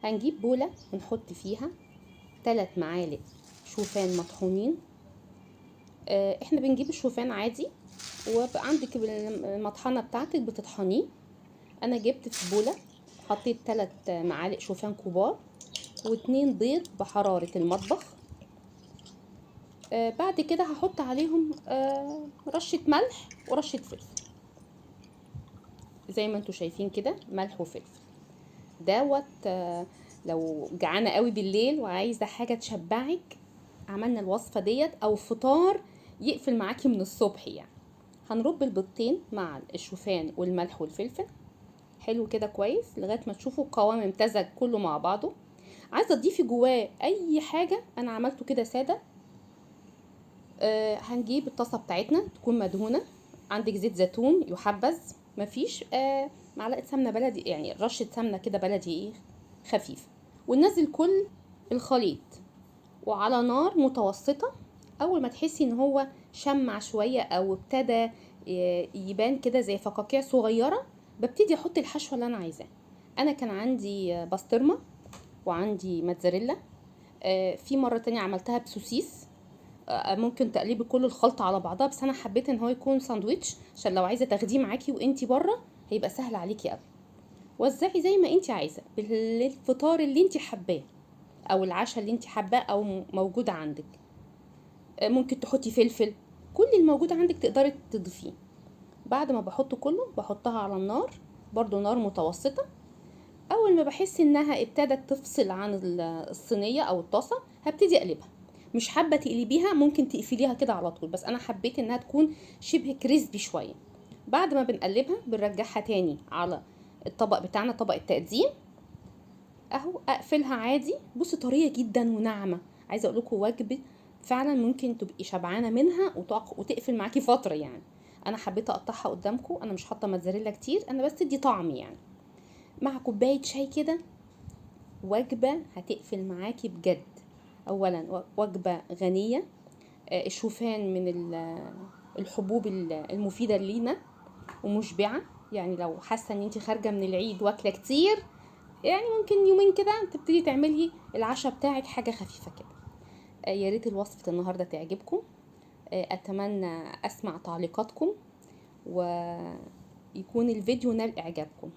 هنجيب بولة ونحط فيها 3 معالق شوفان مطحونين. احنا بنجيب الشوفان عادي، وبقى عندك المطحنة بتاعتك بتطحنيه. انا جبت في بولة حطيت 3 معالق شوفان كبار و2 بيض بحرارة المطبخ. بعد كده هحط عليهم رشة ملح ورشة فلفل زي ما انتوا شايفين كده، ملح وفلفل دوت. لو جعانه قوي بالليل وعايزه حاجه تشبعك، عملنا الوصفه ديت، او فطار يقفل معاكي من الصبح يعني. هنرب البيضتين مع الشوفان والملح والفلفل حلو كده كويس لغايه ما تشوفوا القوام امتزج كله مع بعضه. عايزه تضيفي جواه اي حاجه، انا عملته كده ساده. هنجيب الطاسه بتاعتنا تكون مدهونه، عندك زيت زيتون يحبذ، مفيش معلقه سمنه بلدي، يعني رشه سمنه كده بلدي ايه خفيفه، وننزل كل الخليط وعلى نار متوسطه. اول ما تحسي ان هو شمع شويه او ابتدى يبان كده زي فقاقيع صغيره، ببتدي احط الحشوه اللي انا عايزاه. انا كان عندي بسطرمه وعندي موتزاريلا. في مره تانية عملتها بسوسيس. ممكن تقلبي كل الخلطه على بعضها، بس انا حبيت ان هو يكون ساندويتش عشان لو عايزه تاخديه معاكي وانتي بره هيبقى سهل عليكي قوي. وزعي زي ما انتي عايزه بالفطار اللي انتي حباه او العشاء اللي انتي حباه او موجود عندك. ممكن تحطي فلفل، كل الموجود عندك تقدري تضيفيه. بعد ما بحطه كله بحطها على النار، برضو نار متوسطه. اول ما بحس انها ابتدت تفصل عن الصينيه او الطاسه هبتدي اقلبها. مش حابه تقلبيها ممكن تقفليها كده على طول، بس انا حبيت انها تكون شبه كريسبي شويه. بعد ما بنقلبها بنرجعها تاني على الطبق بتاعنا، طبق التقديم اهو. اقفلها عادي، بصي طريه جدا وناعمه. عايزه اقول لكم وجبه فعلا ممكن تبقي شبعانه منها وتقفل معاكي فتره يعني. انا حبيت اقطعها قدامكم، انا مش حاطه موتزاريلا كتير، انا بس تدي طعم يعني، مع كوبايه شاي كده. وجبه هتقفل معاكي بجد. اولا وجبه غنيه، الشوفان من الحبوب المفيده لينا ومشبعه. يعني لو حاسه ان انت خارجه من العيد واكله كتير، يعني ممكن يومين كده تبتدي تعملي العشاء بتاعك حاجه خفيفه كده. يا ريت الوصفه النهارده تعجبكم. اتمنى اسمع تعليقاتكم ويكون الفيديو نال اعجابكم.